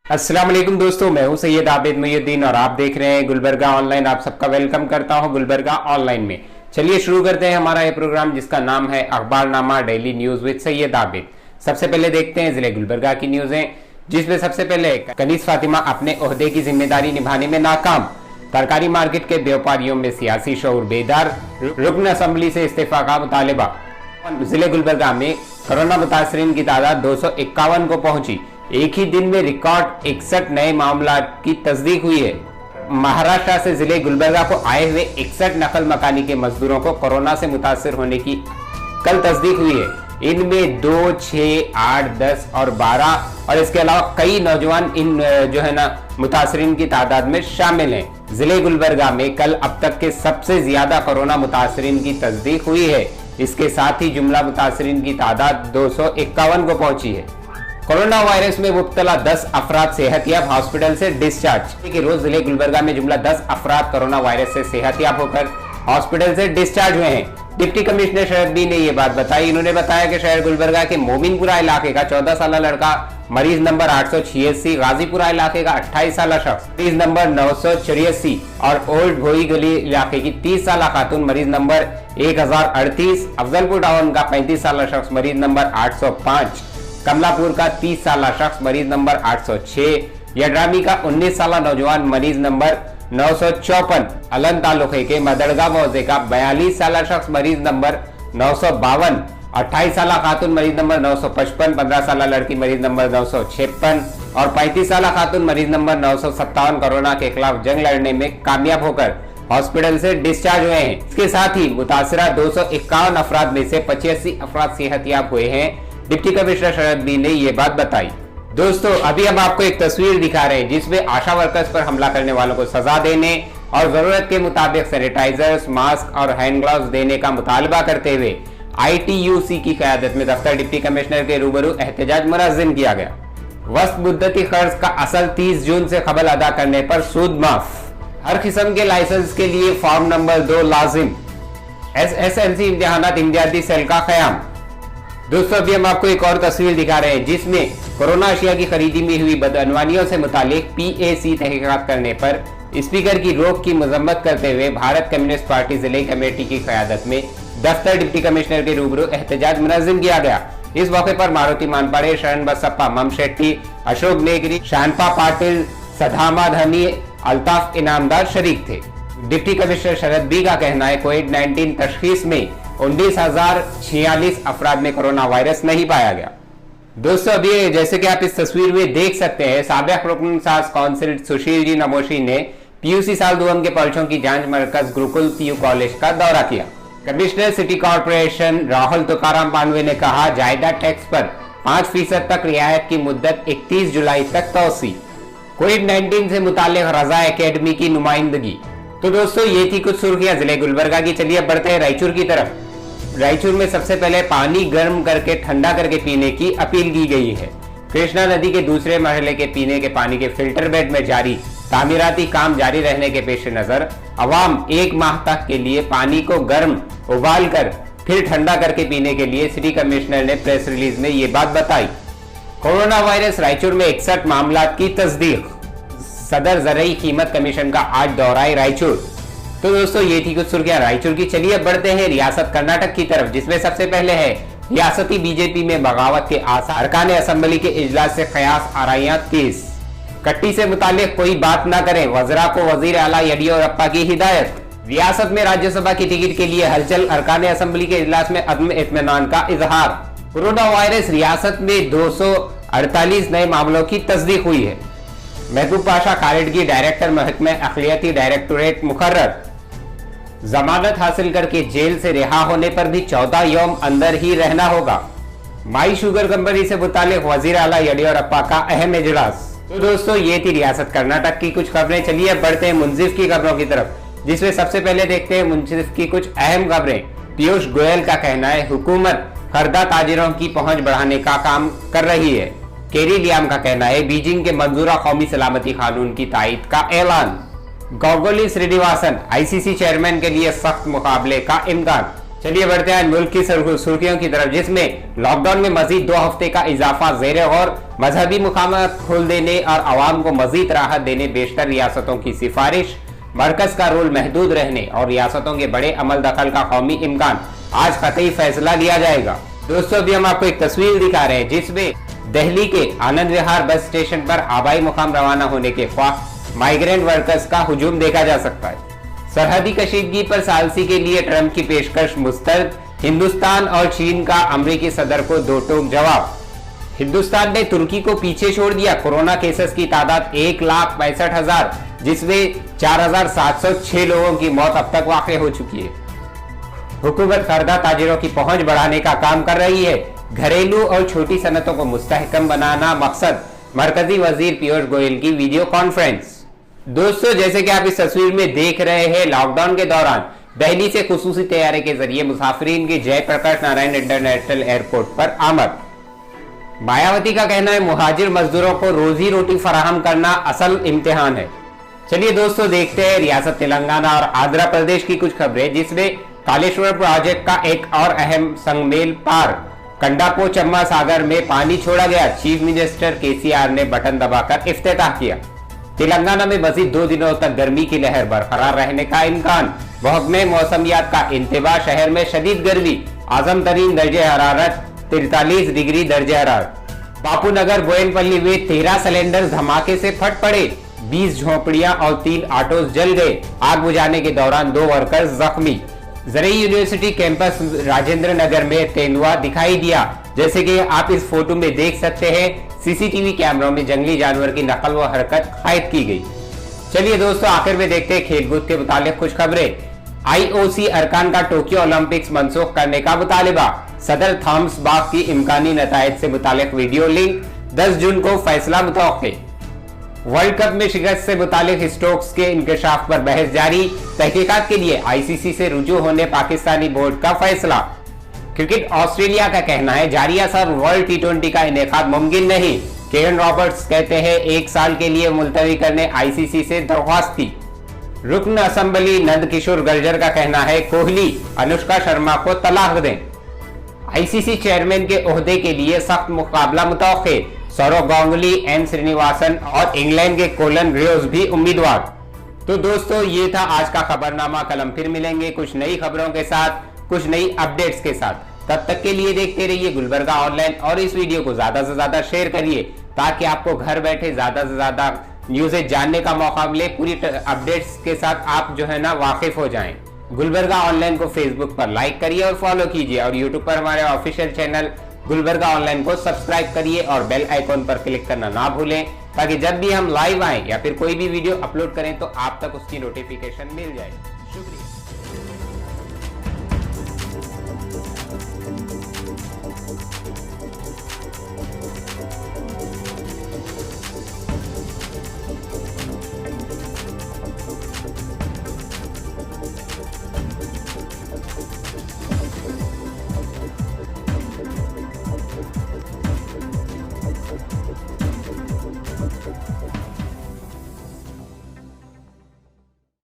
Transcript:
अस्सलाम वालेकुम दोस्तों, मैं हूं सैयद आबिद मुहिउद्दीन और आप देख रहे हैं गुलबर्गा ऑनलाइन। आप सबका वेलकम करता हूं गुलबर्गा ऑनलाइन में। चलिए शुरू करते हैं हमारा ये प्रोग्राम जिसका नाम है Akhbarnama daily news with Syed Abid. सबसे पहले देखते हैं जिले गुलबर्गा की न्यूजें, जिसमें सबसे पहले कनीज फातिमा अपने ओहदे की जिम्मेदारी निभाने में नाकाम, तरकारी मार्केट के व्यापारियों में सियासी शऊर बेदार, रुकन असेंबली से इस्तीफा का मुतालबा। जिले गुलबर्गा में कोरोना मुतासरीन की तादाद 251 को पहुंची। एक ही दिन में रिकॉर्ड 61 नए मामला की तस्दीक हुई है। महाराष्ट्र से जिले गुलबर्गा को आए हुए 61 नकल मकानी के मजदूरों को कोरोना से मुतासर होने की कल तस्दीक हुई है। इनमें 2, 6, 8, 10 और 12 और इसके अलावा कई नौजवान इन मुतासरीन की तादाद में शामिल हैं। जिले गुलबर्गा में कल अब तक के सबसे ज्यादा कोरोना मुतासरीन की तस्दीक हुई है। इसके साथ ही जुमला मुतासरीन की तादाद 251 को पहुंची है। कोरोना वायरस में मुब्तला 10 अफराद सेहतियाब हॉस्पिटल से डिस्चार्ज। रोज जिले गुलबर्गा में जुमला 10 अफराद कोरोना वायरस से सेहतियाब होकर हॉस्पिटल से डिस्चार्ज हुए हैं। डिप्टी कमिश्नर शरद बी ने ये बात बताई। इन्होंने बताया कि शहर गुलबर्गा के मोमिनपुरा इलाके का 14 साल लड़का मरीज नंबर 886, गाजीपुरा इलाके का 28 साल शख्स मरीज नंबर 984 और ओल्ड भोई गली इलाके की 30 साल खातून मरीज नंबर 1038, अफजलपुर टाउन का 35 साल शख्स मरीज नंबर 805, कमलापुर का 30 साल शख्स मरीज नंबर 806, यड्रामी का 19 साल नौजवान मरीज नंबर 954, अलन तालुके के मदरगा मौजे का 42 साल शख्स मरीज नंबर 952, 28 साल खातून मरीज नंबर 955, 15 साल लड़की मरीज नंबर 956 और 35 साल खातून मरीज नंबर 957 कोरोना के खिलाफ जंग लड़ने में कामयाब होकर हॉस्पिटल से डिस्चार्ज हुए हैं। इसके साथ ही मुतासरा 251 अफराद में से 85 अफराद सेहतियाब हुए हैं। डिप्टी कमिश्नर शरद बी ने ये बात बताई। दोस्तों, अभी हम आपको एक तस्वीर दिखा रहे हैं जिसमें आशा वर्कर्स पर हमला करने वालों को सजा देने और जरूरत के मुताबिक सैनिटाइजर्स, मास्क और हैंड ग्लव्स देने का मुतालबा करते हुए ITUC की क़यादत में दफ्तर डिप्टी कमिश्नर के रूबरू एहतजाज मुनज़्ज़म किया गया। वस्त मुद्दती कर्ज का असल 30 जून से कबल अदा करने पर सूद माफ, हर किस्म के लाइसेंस के लिए फॉर्म नंबर 2 लाजिम, SSLC इम्तिहानात इमदादी सेल का क़याम। दोस्तों, अभी हम आपको एक और तस्वीर दिखा रहे हैं जिसमें कोरोना अशिया की खरीदी में हुई बदअनवानियों से मुतालिक PAC तहकीकात करने पर स्पीकर की रोक की मजम्मत करते हुए भारत कम्युनिस्ट पार्टी जिले कमेटी की क़यादत में दफ्तर डिप्टी कमिश्नर के रूबरू एहतजाज मुनज़्ज़म किया गया। इस मौके पर मारुति मानपाड़े, शरण बसप्पा, मम शेट्टी, अशोक नेगरी, शानपा पाटिल, सदामा धनी, अल्ताफ इनामदार शरीक थे। डिप्टी कमिश्नर शरद बी का कहना है कोविड-19 तशखीस में 19,046 अफराद में कोरोना वायरस नहीं पाया गया। दोस्तों, अभी जैसे कि आप इस तस्वीर में देख सकते हैं, साबिक रुकन साज काउंसिल सुशील जी नमोशी ने PUC साल 2 के पर्चों की जांच मरकज गुरुकुल PU कॉलेज का दौरा किया। Commissioner city corporation Rahul Tukaram Pandave ने कहा जायदाद टैक्स पर 5% तक रियायत की मुद्दत 31 जुलाई तक तोसी। कोविड-19 से मुतालिक रजा एकेडमी की नुमाइंदगी। तो दोस्तों, ये थी कुछ सुर्खियां जिले गुलबर्गा की। चलिए बढ़ते हैं रायचूर की तरफ। रायचूर में सबसे पहले पानी गर्म करके ठंडा करके पीने की अपील की गई है। कृष्णा नदी के दूसरे मरहले के पीने के पानी के फिल्टर बेड में जारी तामीराती काम जारी रहने के पेश नजर अवाम 1 माह तक के लिए पानी को गर्म उबाल कर फिर ठंडा करके पीने के लिए सिटी कमिश्नर ने प्रेस रिलीज में ये बात बताई। कोरोना वायरस रायचूर में 61 मामला की तस्दीक। सदर ज़रई कीमत कमीशन का आज दौराए रायचूर। तो दोस्तों, ये थी कुछ सुर्खियां रायचूर की। चलिए बढ़ते हैं रियासत कर्नाटक की तरफ, जिसमें सबसे पहले है रियासती बीजेपी में बगावत के आसार, अरकान असेंबली के इजलास से कयास आराइयां तेज। कट्टी से मुतालिक कोई बात न करें, वज़रा को वजीर आला येडियुरप्पा की हिदायत। रियासत में राज्यसभा की टिकट के लिए हलचल, अरकान असेंबली के इजलास में अदम इत्मीनान का इजहार। कोरोना वायरस रियासत में 248 नए मामलों की तस्दीक हुई है। महबूब पाशा खारिजगी डायरेक्टर महकमे अखिलियती डायरेक्टोरेट मुकर्रर। जमानत हासिल करके जेल से रिहा होने पर भी 14 यौम अंदर ही रहना होगा। माई शुगर कंपनी से मुतालिक वजीर आला येडियुरप्पा का अहम इजलास। तो दोस्तों, ये थी रियासत कर्नाटक की कुछ खबरें। चलिए अब बढ़ते हैं मुंसिफ की खबरों की तरफ, जिसमें सबसे पहले देखते हैं मुंसिफ की कुछ अहम खबरें। पीयूष गोयल का कहना है हुकूमत खरदा ताजिरों की पहुंच बढ़ाने का काम कर रही है। केरी लियाम का कहना है बीजिंग के मंजूरा कौमी सलामती कानून की तायद का ऐलान। गौगोली श्रीनिवासन ICC चेयरमैन के लिए सख्त मुकाबले का इम्कान। चलिए बढ़ते हैं मुल्क की सुर्खियों की तरफ, जिसमें लॉकडाउन में मजीद 2 हफ्ते का इजाफा ज़ेरे और मजहबी मुकामात खोल देने और आवाम को मजीद राहत देने बेशतर रियासतों की सिफारिश, मरकज का रोल महदूद रहने और रियासतों के बड़े अमल दखल का कौमी इम्कान, आज कतई फैसला लिया जाएगा। दोस्तों अभी हम आपको एक तस्वीर दिखा रहे हैं जिसमें दिल्ली के आनंद विहार बस स्टेशन पर आबाई मुकाम रवाना होने के ख्वाह माइग्रेंट वर्कर्स का हुजूम देखा जा सकता है। सरहदी कशीदगी पर सालसी के लिए ट्रंप की पेशकश मुस्तरद, हिंदुस्तान और चीन का अमेरिकी सदर को दो टोक जवाब। हिंदुस्तान ने तुर्की को पीछे छोड़ दिया, कोरोना केसेस की तादाद 1,65,000, जिसमें 4,706 लोगों की मौत अब तक वाक़ई हो चुकी है। हुकूमत खरदा ताजिरों की पहुंच बढ़ाने का काम कर रही है, घरेलू और छोटी सनतों को मुस्तहकम बनाना मकसद, मरकजी वजीर पीयूष गोयल की वीडियो कॉन्फ्रेंस। दोस्तों जैसे कि आप इस तस्वीर में देख रहे हैं, लॉकडाउन के दौरान दिल्ली से खुसूसी तैयारी के जरिए मुसाफिरीन की जयप्रकाश नारायण इंटरनेशनल एयरपोर्ट पर आमद। मायावती का कहना है मुहाजिर मजदूरों को रोजी रोटी फराहम करना असल इम्तिहान है। चलिए दोस्तों देखते हैं रियासत तेलंगाना और आंध्र प्रदेश की कुछ खबरें, जिसमें कालेश्वर प्रोजेक्ट का एक और अहम संगमेल पार, कंडापो चम्मा सागर में पानी छोड़ा गया, चीफ मिनिस्टर केसीआर ने बटन दबाकर इफ्तिताह किया। तेलंगाना में मजीद 2 दिनों तक गर्मी की लहर बरकरार रहने का इम्कान, महकमे मौसमियात का इंतबाह, शहर में शदीद गर्मी, आजम तरीन दर्जे हरारत 43 डिग्री दर्जे हरारत। बापूनगर बोयनपल्ली में 13 सिलेंडर धमाके से फट पड़े, 20 झोपड़ियां और 3 ऑटोज जल गए, आग बुझाने के दौरान 2 वर्कर्स जख्मी। जरई यूनिवर्सिटी कैंपस राजेंद्र नगर में तेंदुआ दिखाई दिया, जैसे कि आप इस फोटो में देख सकते हैं, सीसीटीवी कैमरों में जंगली जानवर की नकल व हरकत कैद की गई। चलिए दोस्तों आखिर में देखते हैं खेलकूद के मुतालिक कुछ खबरें। आईओसी अरकान का टोक्यो ओलंपिक्स मनसूख करने का मुतालिबा, सदर थॉमस बाग की इम्कानी नतायज से मुतालिक वीडियो लिंक, 10 जून को फैसला मुतवक्के। वर्ल्ड कप में शिकस्त से मुतालिक स्टोक्स के इंकशाफ पर बहस जारी, तहकीकात के लिए आईसीसी से रुजू होने पाकिस्तानी बोर्ड का फैसला। क्रिकेट ऑस्ट्रेलिया का कहना है जारी असर वर्ल्ड टी20 का इनेकाद मुमकिन नहीं, केरन रॉबर्ट्स कहते हैं 1 साल के लिए मुलतवी करने आईसीसी से दरख्वास्त की। रुकन असेंबली नंद किशोर गर्जर का कहना है कोहली अनुष्का शर्मा को तलाक दें। आईसीसी चेयरमैन के ओहदे के लिए सख्त मुकाबला मुतवक्के, सौरव गांगुली, एन श्रीनिवासन और इंग्लैंड के कोलन रियोज भी उम्मीदवार। तो दोस्तों ये था आज का खबरनामा, कल हम फिर मिलेंगे कुछ नई खबरों के साथ, कुछ नई अपडेट्स के साथ। तब तक के लिए देखते रहिए गुलबर्गा ऑनलाइन और इस वीडियो को ज्यादा से ज्यादा शेयर करिए ताकि आपको घर बैठे ज्यादा से ज्यादा न्यूज़ें जानने का मौका मिले, पूरी अपडेट्स के साथ आप जो है ना वाकिफ हो जाएं। गुलबर्गा ऑनलाइन को फेसबुक पर लाइक करिए और फॉलो कीजिए और यूट्यूब पर हमारे ऑफिशियल चैनल गुलबर्गा ऑनलाइन को सब्सक्राइब करिए और बेल आइकॉन पर क्लिक करना ना भूलें ताकि जब भी हम लाइव आएं या फिर कोई भी वीडियो अपलोड करें तो आप तक उसकी नोटिफिकेशन मिल जाए। शुक्रिया।